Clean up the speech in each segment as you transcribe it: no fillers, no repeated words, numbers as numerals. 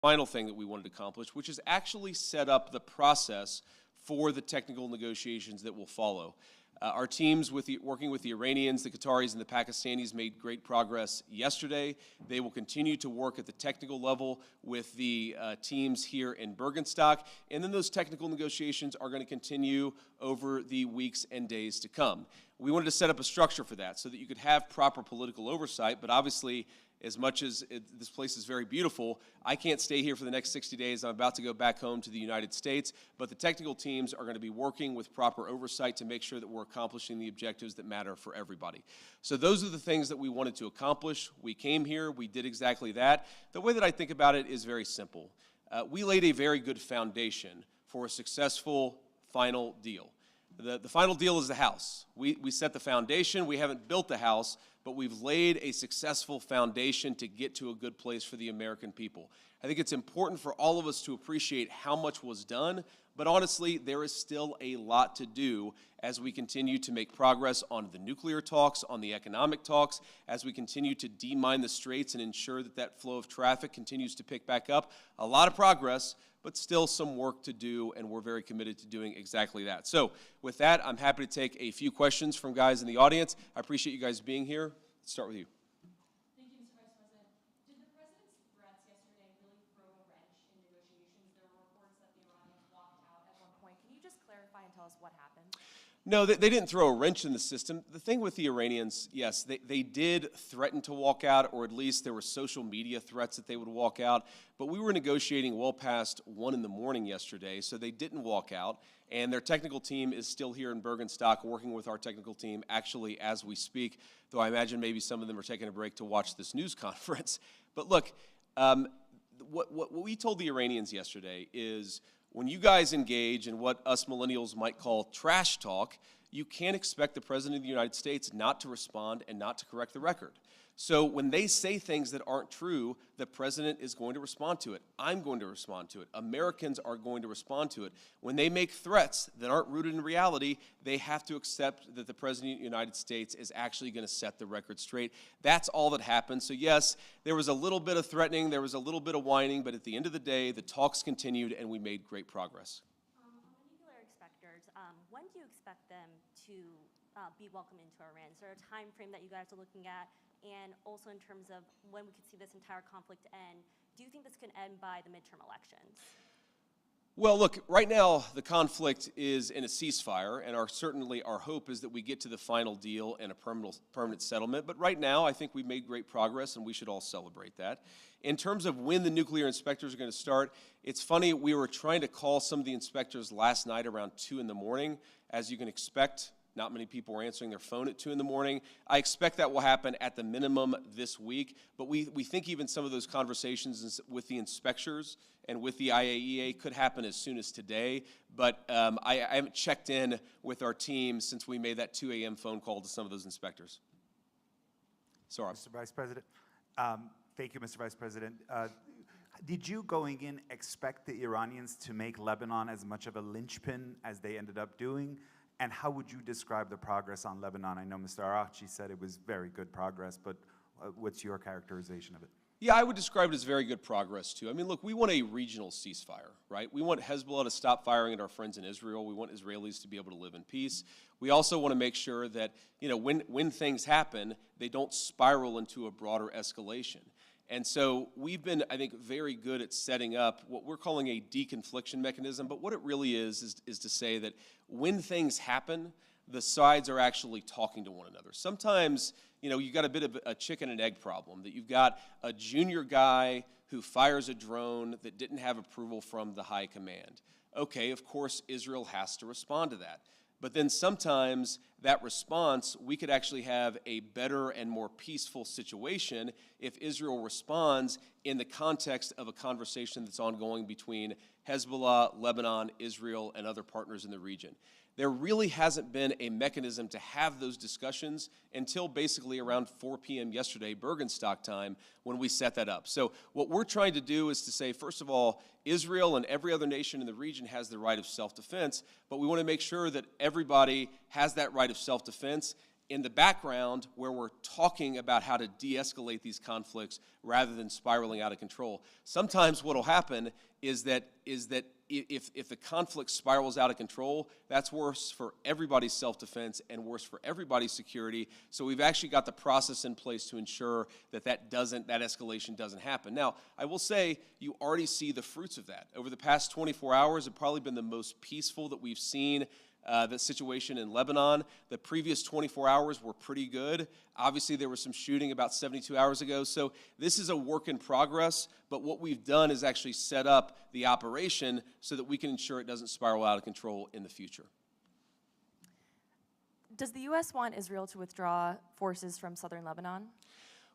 final thing that we wanted to accomplish, which is actually set up the process for the technical negotiations that will follow. Our teams working with the Iranians, the Qataris, and the Pakistanis made great progress yesterday. They will continue to work at the technical level with the teams here in Bürgenstock, and then those technical negotiations are going to continue over the weeks and days to come. We wanted to set up a structure for that so that you could have proper political oversight, but obviously, as much as this place is very beautiful, I can't stay here for the next 60 days. I'm about to go back home to the United States, but the technical teams are going to be working with proper oversight to make sure that we're accomplishing the objectives that matter for everybody. So those are the things that we wanted to accomplish. We came here, we did exactly that. The way that I think about it is very simple. We laid a very good foundation for a successful final deal. The final deal is the house. We set the foundation. We haven't built the house, but we've laid a successful foundation to get to a good place for the American people. I think it's important for all of us to appreciate how much was done, but honestly, there is still a lot to do as we continue to make progress on the nuclear talks, on the economic talks, as we continue to demine the straits and ensure that that flow of traffic continues to pick back up. A lot of progress, but still some work to do, and we're very committed to doing exactly that. So with that, I'm happy to take a few questions from guys in the audience. I appreciate you guys being here. Let's start with you. Thank you, Mr. Vice President. Did the President's threats yesterday really throw a wrench in negotiations? There were reports that the Iranians walked out at one point. Can you just clarify and tell us what happened? No, they didn't throw a wrench in the system. The thing with the Iranians, yes, they did threaten to walk out, or at least there were social media threats that they would walk out. But we were negotiating well past 1 in the morning yesterday, so they didn't walk out. And their technical team is still here in Bürgenstock working with our technical team actually as we speak, though I imagine maybe some of them are taking a break to watch this news conference. But look, what we told the Iranians yesterday is, when you guys engage in what us millennials might call trash talk, you can't expect the President of the United States not to respond and not to correct the record. So when they say things that aren't true, the President is going to respond to it. I'm going to respond to it. Americans are going to respond to it. When they make threats that aren't rooted in reality, they have to accept that the President of the United States is actually going to set the record straight. That's all that happened. So yes, there was a little bit of threatening, there was a little bit of whining, but at the end of the day, the talks continued and we made great progress. On the nuclear inspectors, when do you expect them to be welcomed into Iran? Is there a time frame that you guys are looking at? And also in terms of when we could see this entire conflict end, do you think this can end by the midterm elections? Well, look, right now the conflict is in a ceasefire, and certainly our hope is that we get to the final deal and a permanent settlement. But right now, I think we've made great progress, and we should all celebrate that. In terms of when the nuclear inspectors are going to start, it's funny, we were trying to call some of the inspectors last night around 2 in the morning. As you can expect, not many people were answering their phone at 2 in the morning. I expect that will happen at the minimum this week, but we think even some of those conversations with the inspectors and with the IAEA could happen as soon as today, but I haven't checked in with our team since we made that 2 a.m. phone call to some of those inspectors. Sorry. Mr. Vice President, thank you, Mr. Vice President. Did you, going in, expect the Iranians to make Lebanon as much of a linchpin as they ended up doing? And how would you describe the progress on Lebanon? I know Mr. Araghchi said it was very good progress, but what's your characterization of it? Yeah, I would describe it as very good progress, too. I mean, look, we want a regional ceasefire, right? We want Hezbollah to stop firing at our friends in Israel. We want Israelis to be able to live in peace. We also want to make sure that, you know, when things happen, they don't spiral into a broader escalation. And so we've been, I think, very good at setting up what we're calling a deconfliction mechanism. But what it really is to say that when things happen, the sides are actually talking to one another. Sometimes, you know, you've got a bit of a chicken and egg problem, that you've got a junior guy who fires a drone that didn't have approval from the high command. Okay, of course, Israel has to respond to that. But then sometimes that response, we could actually have a better and more peaceful situation if Israel responds in the context of a conversation that's ongoing between Hezbollah, Lebanon, Israel, and other partners in the region. There really hasn't been a mechanism to have those discussions until basically around 4 p.m. yesterday, Bürgenstock time, when we set that up. So what we're trying to do is to say, first of all, Israel and every other nation in the region has the right of self-defense, but we want to make sure that everybody has that right of self-defense in the background where we're talking about how to de-escalate these conflicts rather than spiraling out of control. Sometimes what will happen is that if the conflict spirals out of control, that's worse for everybody's self-defense and worse for everybody's security. So we've actually got the process in place to ensure that that escalation doesn't happen. Now, I will say you already see the fruits of that. Over the past 24 hours have probably been the most peaceful that we've seen the situation in Lebanon. The previous 24 hours were pretty good. Obviously, there was some shooting about 72 hours ago. So this is a work in progress, but what we've done is actually set up the operation so that we can ensure it doesn't spiral out of control in the future. Does the U.S. want Israel to withdraw forces from southern Lebanon?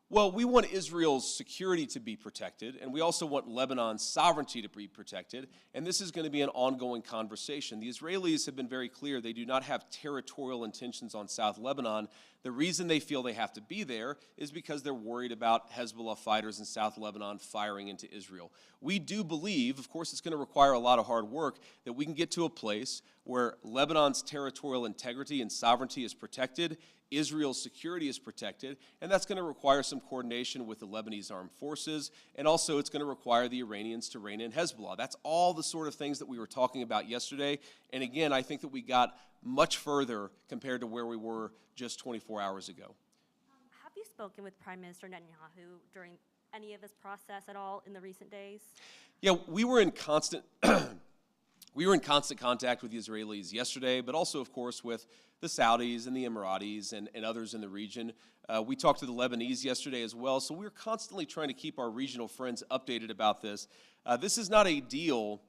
Well, we want Israel's security to be protected, and we also want Lebanon's sovereignty to be protected, and this is going to be an ongoing conversation. The Israelis have been very clear they do not have territorial intentions on South Lebanon. The reason they feel they have to be there is because they're worried about Hezbollah fighters in South Lebanon firing into Israel. We do believe, of course it's going to require a lot of hard work, that we can get to a place where Lebanon's territorial integrity and sovereignty is protected, Israel's security is protected, and that's going to require some coordination with the Lebanese armed forces, and also it's going to require the Iranians to rein in Hezbollah. That's all the sort of things that we were talking about yesterday, and again, I think that we got much further compared to where we were just 24 hours ago. Have you spoken with Prime Minister Netanyahu during any of this process at all in the recent days? Yeah, we were in constant contact with the Israelis yesterday, but also, of course, with the Saudis and the Emiratis and others in the region. We talked to the Lebanese yesterday as well, so we're constantly trying to keep our regional friends updated about this. This is not a deal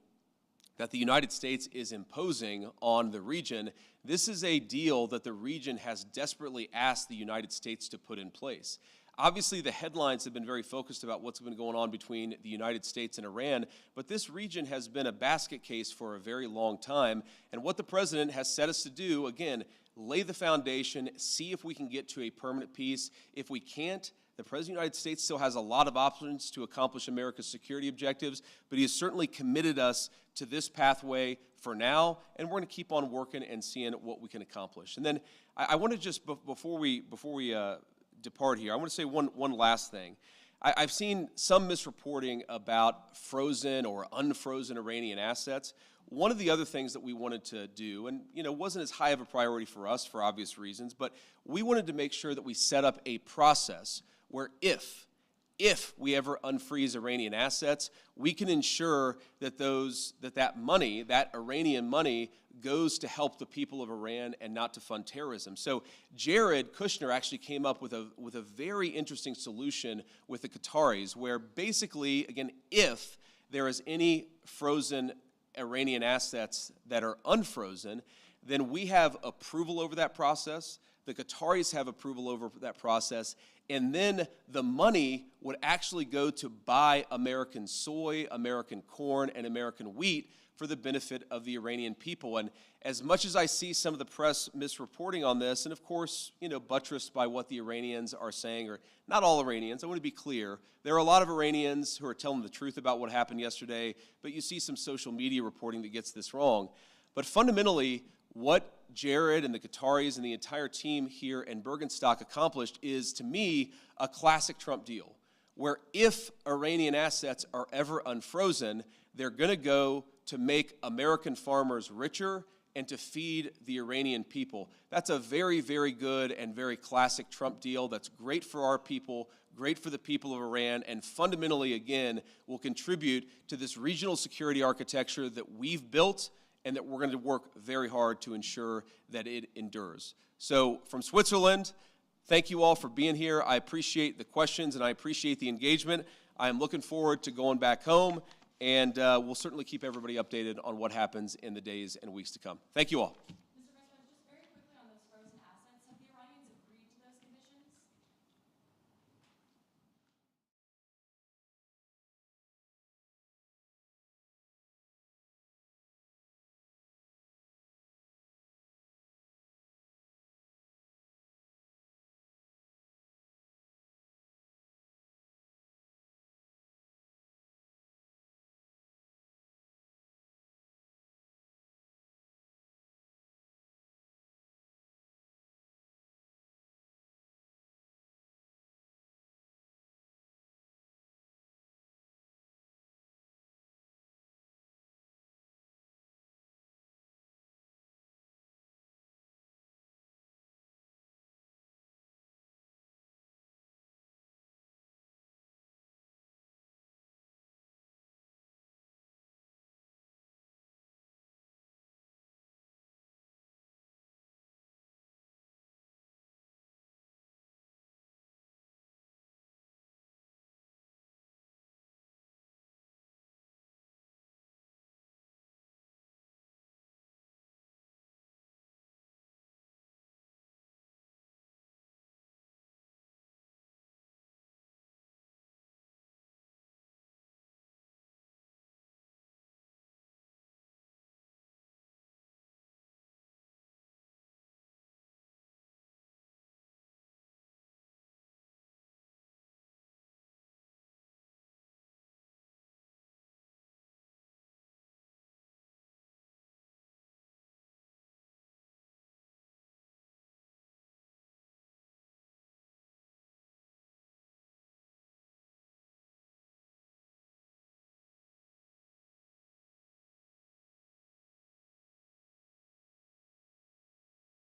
that the United States is imposing on the region. This is a deal that the region has desperately asked the United States to put in place. Obviously, the headlines have been very focused about what's been going on between the United States and Iran, but this region has been a basket case for a very long time, and what the president has set us to do, again, lay the foundation, see if we can get to a permanent peace. If we can't, the President of the United States still has a lot of options to accomplish America's security objectives, but he has certainly committed us to this pathway for now, and we're going to keep on working and seeing what we can accomplish. And then I want to just, before we depart here, I want to say one last thing. I've seen some misreporting about frozen or unfrozen Iranian assets. One of the other things that we wanted to do, and wasn't as high of a priority for us for obvious reasons, but we wanted to make sure that we set up a process where if we ever unfreeze Iranian assets, we can ensure that that money, that Iranian money, goes to help the people of Iran and not to fund terrorism. So Jared Kushner actually came up with a very interesting solution with the Qataris, where basically, again, if there is any frozen Iranian assets that are unfrozen, then we have approval over that process. The Qataris have approval over that process, and then the money would actually go to buy American soy, American corn, and American wheat for the benefit of the Iranian people. And as much as I see some of the press misreporting on this, and of course, buttressed by what the Iranians are saying, or not all Iranians, I want to be clear, there are a lot of Iranians who are telling the truth about what happened yesterday, but you see some social media reporting that gets this wrong. But fundamentally, what Jared and the Qataris and the entire team here in Bürgenstock accomplished is, to me, a classic Trump deal, where if Iranian assets are ever unfrozen, they're going to go to make American farmers richer and to feed the Iranian people. That's a very, very good and very classic Trump deal that's great for our people, great for the people of Iran, and fundamentally, again, will contribute to this regional security architecture that we've built and that we're going to work very hard to ensure that it endures. So from Switzerland, thank you all for being here. I appreciate the questions and I appreciate the engagement. I am looking forward to going back home, and we'll certainly keep everybody updated on what happens in the days and weeks to come. Thank you all.